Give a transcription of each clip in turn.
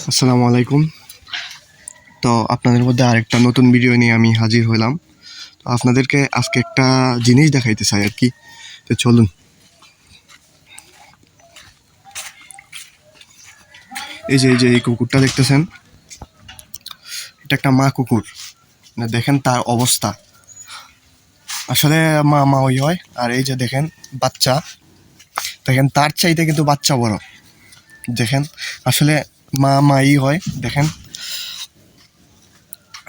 আসসালামু আলাইকুম। তো আপনাদের মধ্যে আরেকটা নতুন ভিডিও নিয়ে আমি হাজির হলাম। তো আপনাদেরকে আজকে একটা জিনিস দেখাইতে চাই আর কি। তো চলুন। এই কুকুরটা দেখতেছেন, এটা একটা মা কুকুর। দেখেন তার অবস্থা, আসলে মা মা ওই হয়। আর এই যে দেখেন বাচ্চা, দেখেন তার চাইতে কিন্তু বাচ্চা বড়। দেখেন আসলে মা মাই হয়। দেখেন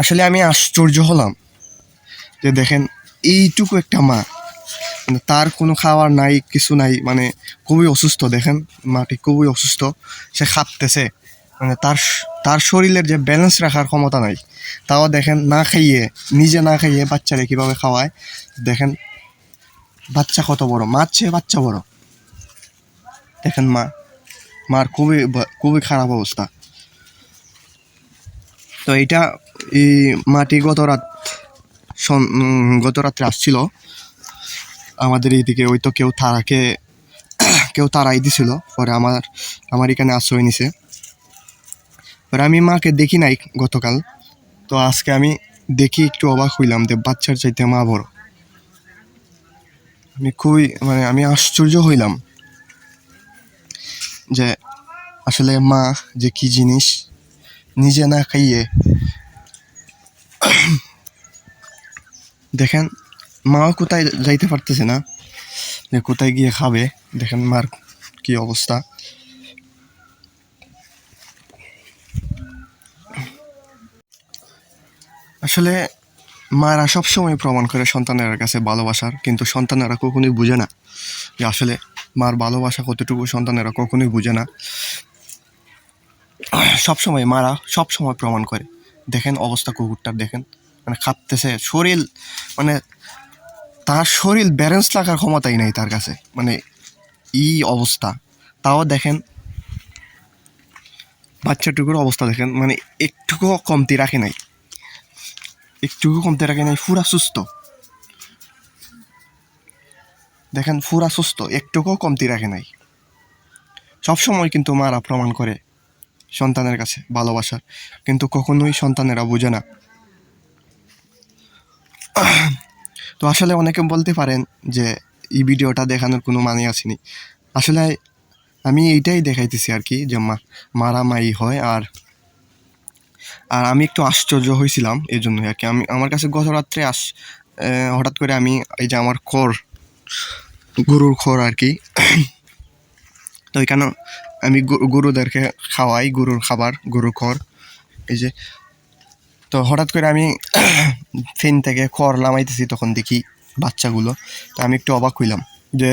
আসলে আমি আশ্চর্য হলাম যে দেখেন এইটুকু একটা মা, মানে তার কোনো খাওয়ার নাই, কিছু নাই, মানে খুবই অসুস্থ। দেখেন মাটি খুবই অসুস্থ, সে খাপতেছে, মানে তার শরীরের যে ব্যালেন্স রাখার ক্ষমতা নাই। তাও দেখেন না খাইয়ে, নিজে না খাইয়ে বাচ্চারে কীভাবে খাওয়ায়। দেখেন বাচ্চা কত বড়, মার চেয়ে বাচ্চা বড়। দেখেন মার খুবই খারাপ অবস্থা। তো এইটা এই মাটি গত রাত্রে আসছিল আমাদের এইদিকে। ওই তো কেউ তারাই দিছিল, পরে আমার এখানে আশ্রয় নিছে। পরে আমি মাকে দেখি নাই গতকাল, তো আজকে আমি দেখি একটু অবাক হইলাম যে বাচ্চার চাইতে মা বড়। আমি আশ্চর্য হইলাম যে আসলে মা যে কি জিনিস, নিজে না খাইয়ে। দেখেন মাও কোথায় যাইতে পারতেছে না, যে কোথায় গিয়ে খাবে। দেখেন মার কি অবস্থা। আসলে মারা সবসময় প্রমাণ করে সন্তানের কাছে ভালোবাসার, কিন্তু সন্তানেরা কখনোই বুঝে না যে আসলে মার ভালোবাসা কতটুকু। সন্তানেরা কখনোই বুঝে না। মারা সবসময় প্রমাণ করে। দেখেন অবস্থা কুকুরটার, দেখেন মানে খাপতেছে শরীর, মানে তার শরীর ব্যালেন্স রাখার ক্ষমতাই নাই তার কাছে, মানে এই অবস্থা। তাও দেখেন বাচ্চাটুকুর অবস্থা দেখেন, মানে একটুকুও কমতি রাখে নাই, পুরা সুস্থ। দেখেন পুরা সুস্থ, একটুকুও কমতি রাখে নাই। সবসময় কিন্তু মারা প্রমাণ করে সন্তানের কাছে ভালোবাসার, কিন্তু কখনোই সন্তানেরা বুঝে না। তো আসলে অনেকে বলতে পারেন যে এই ভিডিওটা দেখানোর কোনো মানে আসেনি। আসলে আমি এইটাই দেখাইতেছি আর কি, যে মারামারি হয়। আর আমি একটু আশ্চর্য হয়েছিলাম এই জন্যই আর কি। আমার কাছে গত রাত্রে হঠাৎ করে আমি এই যে আমার গরুর খড় আর কি, তো এখানে আমি গরুদেরকে খাওয়াই গরুর খাবার, গরুর খড় এই যে। তো হঠাৎ করে আমি ফেন থেকে খড় নামাইতেছি, তখন দেখি বাচ্চাগুলো। তো আমি একটু অবাক হইলাম যে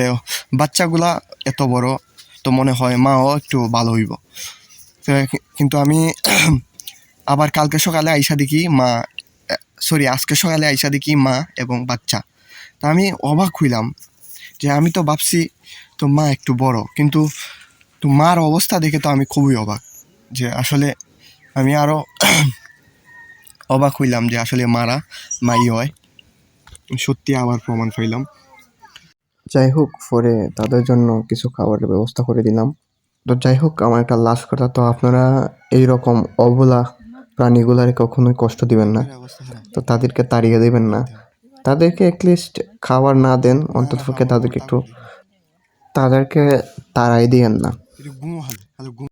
বাচ্চাগুলা এত বড়, তো মনে হয় মাও একটু ভালো হইব। কিন্তু আমি আবার আজকে সকালে আইসা দেখি মা এবং বাচ্চা। তা আমি অবাক হইলাম যে আমি তো ভাবছি তো মা একটু বড়, কিন্তু তো মার অবস্থা দেখে তো আমি খুবই অবাক, যে আসলে আমি আরো অবাক হইলাম যে আসলে মাই হয়। সত্যি আবার প্রমাণ পাইলাম। যাই হোক, পরে তাদের জন্য কিছু খাবারের ব্যবস্থা করে দিলাম। তো যাই হোক, আমার একটা লাস্ট কথা, তো আপনারা এইরকম অবলা প্রাণীগুলার কখনোই কষ্ট দিবেন না, তো তাদেরকে তাড়িয়ে দেবেন না। তাদেরকে অ্যাটলিস্ট খাবার না দেন, অন্ততপক্ষে তাদেরকে তাড়াই দিয়েন না।